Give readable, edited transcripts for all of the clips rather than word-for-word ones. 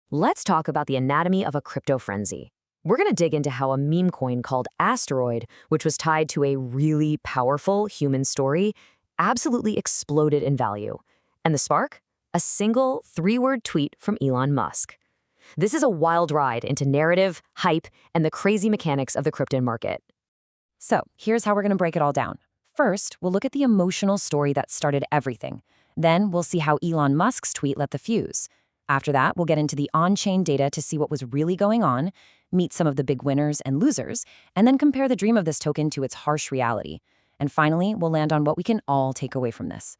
Let's talk about the anatomy of a crypto frenzy. We're going to dig into how a meme coin called Asteroid, which was tied to a really powerful human story, absolutely exploded in value. And the spark? A single three-word tweet from Elon Musk. This is a wild ride into narrative, hype, and the crazy mechanics of the crypto market. So here's how we're going to break it all down. First, we'll look at the emotional story that started everything. Then we'll see how Elon Musk's tweet lit the fuse. After that, we'll get into the on-chain data to see what was really going on, meet some of the big winners and losers, and then compare the dream of this token to its harsh reality. And finally, we'll land on what we can all take away from this.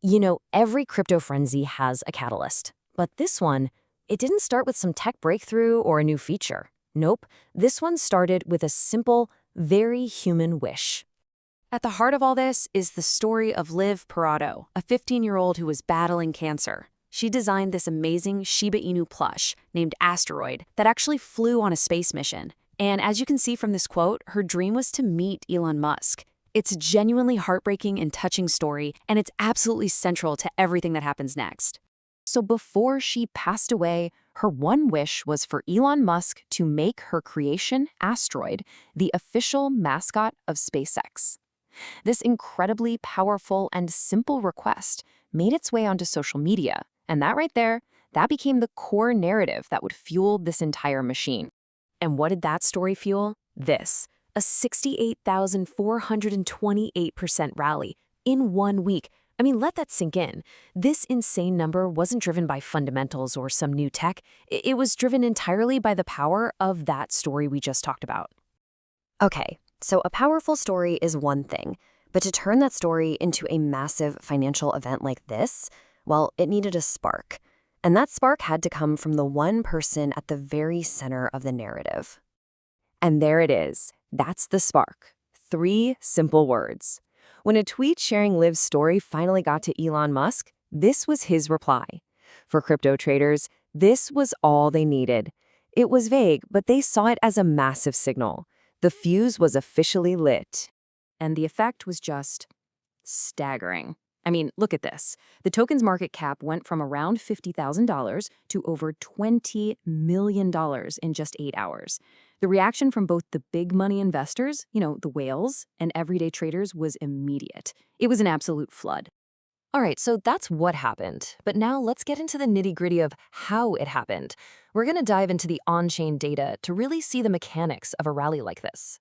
You know, every crypto frenzy has a catalyst. But this one, it didn't start with some tech breakthrough or a new feature. Nope, this one started with a simple, very human wish. At the heart of all this is the story of Liv Perrotto, a 15-year-old who was battling cancer. She designed this amazing Shiba Inu plush named Asteroid that actually flew on a space mission. And as you can see from this quote, her dream was to meet Elon Musk. It's a genuinely heartbreaking and touching story, and it's absolutely central to everything that happens next. So before she passed away, her one wish was for Elon Musk to make her creation, Asteroid, the official mascot of SpaceX. This incredibly powerful and simple request made its way onto social media, and that right there, that became the core narrative that would fuel this entire machine. And what did that story fuel? This, a 68,428% rally in 1 week. I mean, let that sink in. This insane number wasn't driven by fundamentals or some new tech. It was driven entirely by the power of that story we just talked about. Okay, so a powerful story is one thing, but to turn that story into a massive financial event like this, well, it needed a spark. And that spark had to come from the one person at the very center of the narrative. And there it is. That's the spark. 3 simple words. When a tweet sharing Liv's story finally got to Elon Musk, this was his reply. For crypto traders, this was all they needed. It was vague, but they saw it as a massive signal. The fuse was officially lit. And the effect was just staggering. I mean, look at this. The token's market cap went from around $50,000 to over $20 million in just 8 hours. The reaction from both the big money investors, the whales, and everyday traders was immediate. It was an absolute flood. All right, so that's what happened. But now let's get into the nitty-gritty of how it happened. We're going to dive into the on-chain data to really see the mechanics of a rally like this.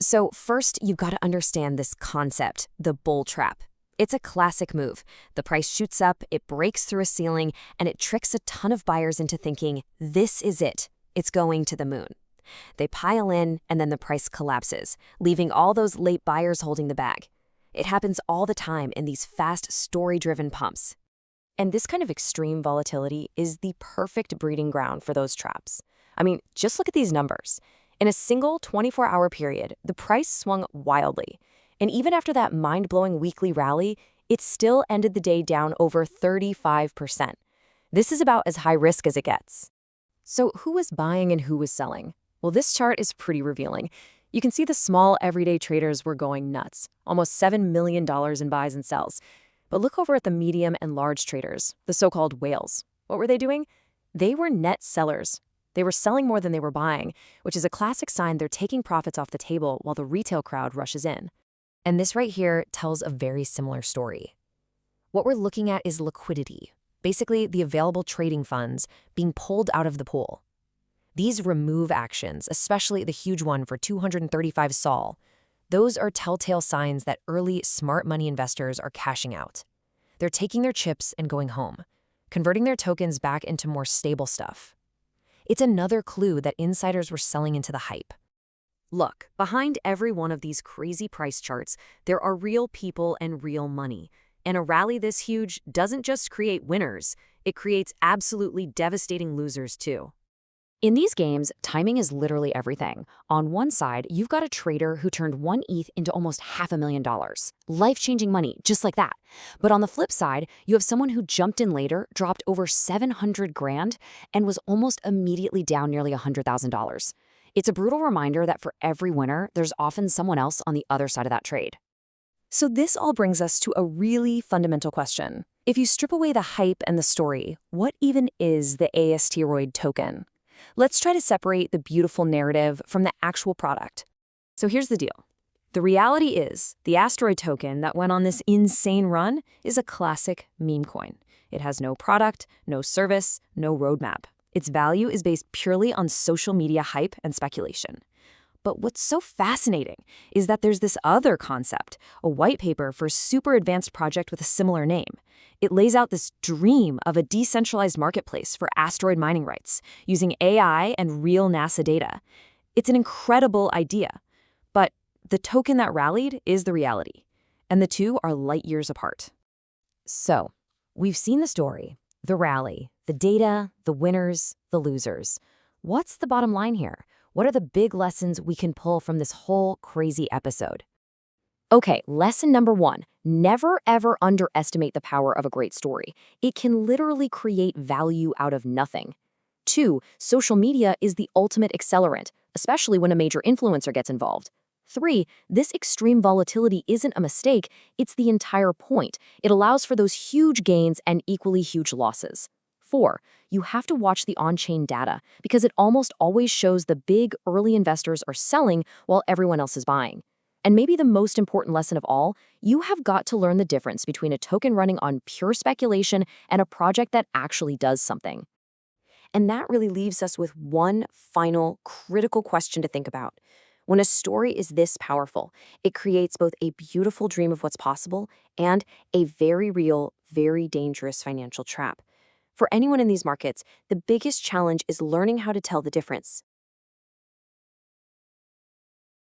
So first, you've got to understand this concept, the bull trap. It's a classic move. The price shoots up, it breaks through a ceiling, and it tricks a ton of buyers into thinking, this is it. It's going to the moon. They pile in, and then the price collapses, leaving all those late buyers holding the bag. It happens all the time in these fast, story-driven pumps. And this kind of extreme volatility is the perfect breeding ground for those traps. I mean, just look at these numbers. In a single 24-hour period, the price swung wildly. And even after that mind-blowing weekly rally, it still ended the day down over 35%. This is about as high risk as it gets. So who was buying and who was selling? Well, this chart is pretty revealing. You can see the small everyday traders were going nuts, almost $7 million in buys and sells. But look over at the medium and large traders, the so-called whales. What were they doing? They were net sellers. They were selling more than they were buying, which is a classic sign they're taking profits off the table while the retail crowd rushes in. And this right here tells a very similar story. What we're looking at is liquidity, basically the available trading funds being pulled out of the pool. These remove actions, especially the huge one for 235 Sol, those are telltale signs that early smart money investors are cashing out. They're taking their chips and going home, converting their tokens back into more stable stuff. It's another clue that insiders were selling into the hype. Look, behind every one of these crazy price charts, there are real people and real money. And a rally this huge doesn't just create winners, it creates absolutely devastating losers too. In these games, timing is literally everything. On one side, you've got a trader who turned 1 ETH into almost $500,000. Life-changing money, just like that. But on the flip side, you have someone who jumped in later, dropped over 700 grand, and was almost immediately down nearly $100,000. It's a brutal reminder that for every winner, there's often someone else on the other side of that trade. So this all brings us to a really fundamental question. If you strip away the hype and the story, what even is the Asteroid token? Let's try to separate the beautiful narrative from the actual product. So here's the deal. The reality is, the Asteroid token that went on this insane run is a classic meme coin. It has no product, no service, no roadmap. Its value is based purely on social media hype and speculation. But what's so fascinating is that there's this other concept, a white paper for a super advanced project with a similar name. It lays out this dream of a decentralized marketplace for asteroid mining rights, using AI and real NASA data. It's an incredible idea. But the token that rallied is the reality, and the two are light years apart. So, we've seen the story, the rally, the data, the winners, the losers. What's the bottom line here? What are the big lessons we can pull from this whole crazy episode? Okay, lesson number 1. Never ever underestimate the power of a great story. It can literally create value out of nothing. 2. Social media is the ultimate accelerant, especially when a major influencer gets involved. 3. This extreme volatility isn't a mistake, it's the entire point. It allows for those huge gains and equally huge losses. 4. You have to watch the on-chain data because it almost always shows the big early investors are selling while everyone else is buying. And maybe the most important lesson of all, you have got to learn the difference between a token running on pure speculation and a project that actually does something. And that really leaves us with one final critical question to think about. When a story is this powerful, it creates both a beautiful dream of what's possible and a very real, very dangerous financial trap. For anyone in these markets, the biggest challenge is learning how to tell the difference